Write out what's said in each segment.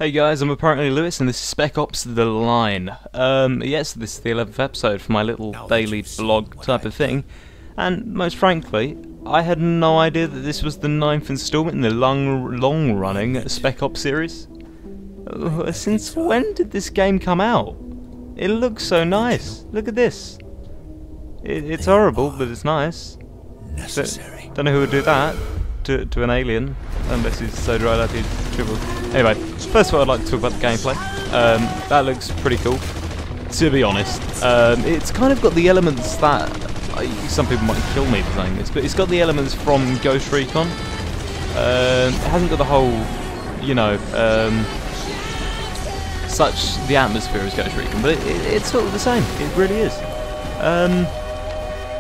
Hey guys, I'm apparently Lewis, and this is Spec Ops: The Line. Yes, this is the 11th episode for my little daily blog type of thing, and most frankly, I had no idea that this was the 9th installment in the long-running Spec Ops series. Since when did this game come out? It looks so nice. Look at this. It's horrible, but it's nice. Don't know who would do that to an alien, unless he's so dried up he'd triple. Anyway, first of all I'd like to talk about the gameplay. That looks pretty cool, to be honest. It's kind of got the elements that, some people might kill me for saying this, but it's got the elements from Ghost Recon. It hasn't got the whole, you know, the atmosphere as Ghost Recon, but it's sort of the same. It really is.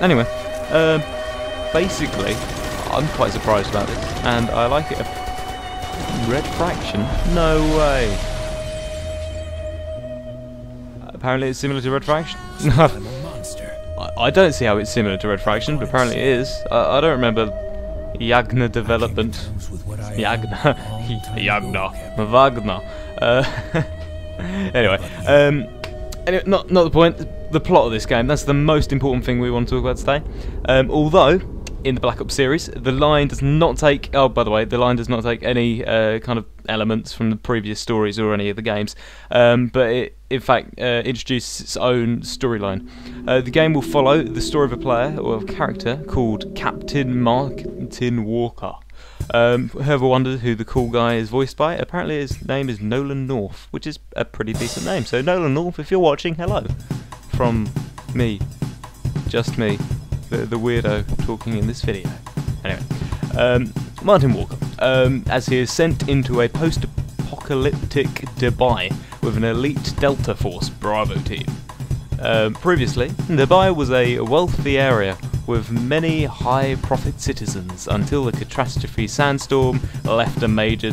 Anyway, basically, I'm quite surprised about this, and I like it. Red Fraction? No way. Apparently it's similar to Red Fraction. I don't see how it's similar to Red Fraction, but apparently it is. I don't remember Yagna development. Yagna. Wagner. Anyway, not the point. The plot of this game, that's the most important thing we want to talk about today. Although, in the Black Ops series, the line does not take... Oh, by the way, the line does not take any kind of elements from the previous stories or any of the games, but it, in fact, introduces its own storyline. The game will follow the story of a player, or a character, called Captain Martin Walker. Whoever wondered who the cool guy is voiced by, apparently his name is Nolan North, which is a pretty decent name. So Nolan North, if you're watching, hello. From me. Just me. The weirdo talking in this video. Anyway, Martin Walker, as he is sent into a post-apocalyptic Dubai with an elite Delta Force Bravo team. Previously, Dubai was a wealthy area with many high-profit citizens until the catastrophe sandstorm left the majority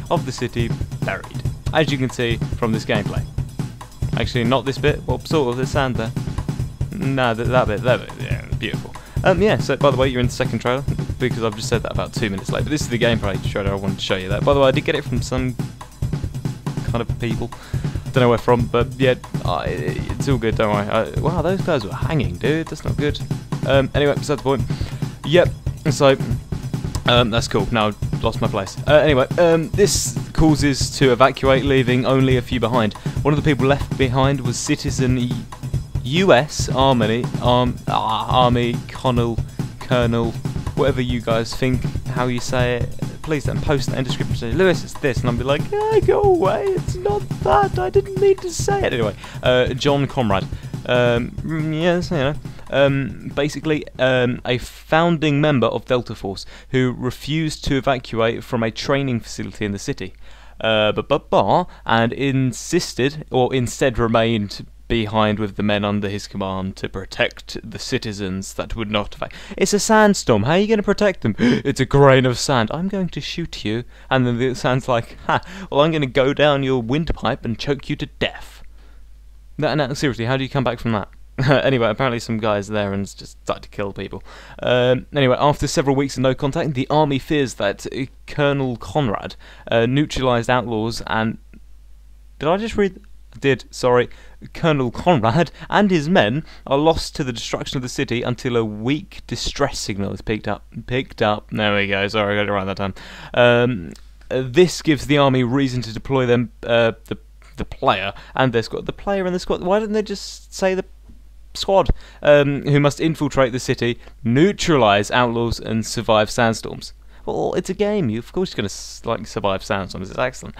of the city buried, as you can see from this gameplay. Actually, not this bit. Well, sort of. There's sand there. No, that bit. Yeah, beautiful. Yeah. So, by the way, you're in the second trailer because I've just said that about 2 minutes late. But this is the gameplay trailer. I wanted to show you that. By the way, I did get it from some kind of people. Don't know where from, but yeah, it's all good. Don't worry. Wow, those guys were hanging, dude. That's not good. Anyway, besides the point. Yep. So, that's cool. Now I've lost my place. Anyway, this causes to evacuate, leaving only a few behind. One of the people left behind was citizen U.S. Army, Colonel, whatever you guys think, how you say it. Please don't post that in the description. Say, Lewis, it's this, and I'll be like, go away. It's not that. I didn't mean to say it. Anyway, John Konrad. Yes, you know. Basically, a founding member of Delta Force who refused to evacuate from a training facility in the city, and instead remained behind with the men under his command to protect the citizens that would not evacuate. It's a sandstorm. How are you going to protect them? It's a grain of sand. I'm going to shoot you. And then the sand's like, well, I'm going to go down your windpipe and choke you to death. No, seriously, how do you come back from that? Anyway, apparently some guys there and just started to kill people. Anyway, after several weeks of no contact, the army fears that Colonel Konrad neutralized outlaws and... Did I just read... Sorry. Colonel Konrad and his men are lost to the destruction of the city until a weak distress signal is picked up. There we go. Sorry, I got it right that time. This gives the army reason to deploy them, the player and their squad. The player and the squad. Why didn't they just say the squad? Who must infiltrate the city, neutralize outlaws, and survive sandstorms. Well, it's a game. Of course, you're going to survive sandstorms. It's excellent.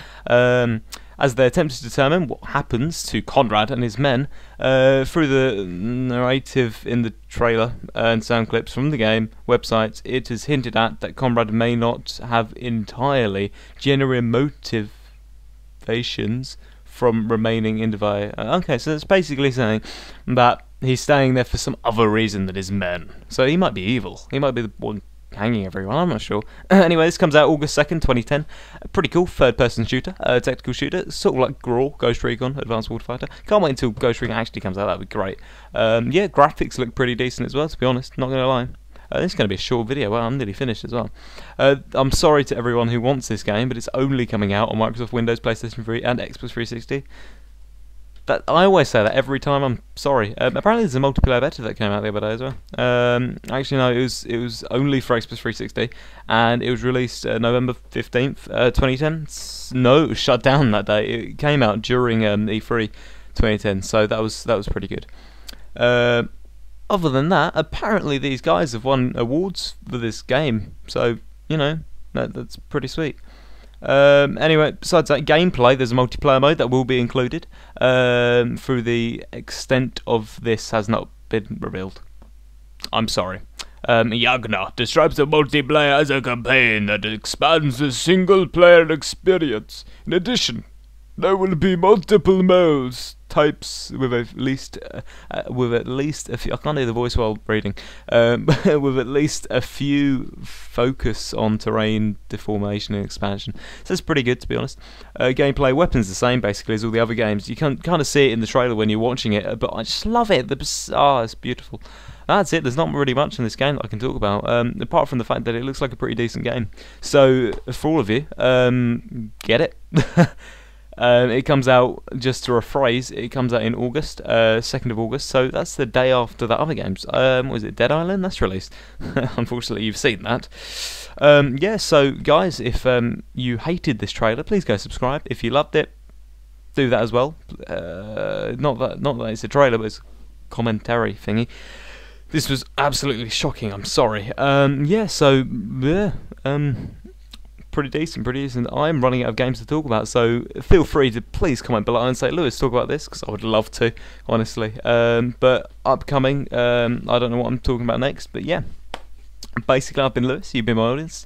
As they attempt to determine what happens to Konrad and his men, through the narrative in the trailer and sound clips from the game websites, it is hinted at that Konrad may not have entirely genuine motivations from remaining in Dubai. Okay, so it's basically saying that he's staying there for some other reason than his men. So he might be evil. He might be the one hanging everyone, I'm not sure. Anyway, this comes out August 2nd, 2010. Pretty cool, third-person shooter, tactical shooter, sort of like Graw, Ghost Recon, Advanced Warfighter. Can't wait until Ghost Recon actually comes out, that'd be great. Yeah, graphics look pretty decent as well, to be honest, not gonna lie. This is going to be a short video. Well, I'm nearly finished as well. I'm sorry to everyone who wants this game, but it's only coming out on Microsoft Windows, PlayStation 3 and Xbox 360. I always say that every time. I'm sorry. Apparently there's a multiplayer beta that came out the other day as well. Actually no, it was only for Xbox 360, and it was released November 15th, 2010. No, it was shut down that day. It came out during E3 2010, so that was pretty good. Other than that, apparently these guys have won awards for this game, so you know that's pretty sweet. Anyway, besides that gameplay, there's a multiplayer mode that will be included. Through the extent of this has not been revealed. I'm sorry. Yagna describes the multiplayer as a campaign that expands the single-player experience. In addition, there will be multiple modes types with at least a few. I can't hear the voice while reading. With at least a few focus on terrain deformation and expansion. So it's pretty good, to be honest. Gameplay, weapons the same basically as all the other games. You can kind of see it in the trailer when you're watching it, but I just love it. It's beautiful. That's it. There's not really much in this game that I can talk about, apart from the fact that it looks like a pretty decent game. So for all of you, get it. It comes out, just to rephrase, it comes out in August, 2nd of August, so that's the day after the other games. What was it, Dead Island? That's released. Unfortunately, you've seen that. Yeah, so guys, if you hated this trailer, please go subscribe. If you loved it, do that as well. Not that it's a trailer, but it's a commentary thingy. This was absolutely shocking, I'm sorry. Yeah, so, yeah, pretty decent. I'm running out of games to talk about, so feel free to please comment below and say, Lewis, talk about this, because I would love to, honestly. But upcoming, I don't know what I'm talking about next, but yeah. Basically, I've been Lewis, you've been my audience.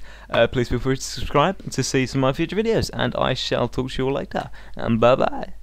Please feel free to subscribe to see some of my future videos, and I shall talk to you all later. And bye-bye.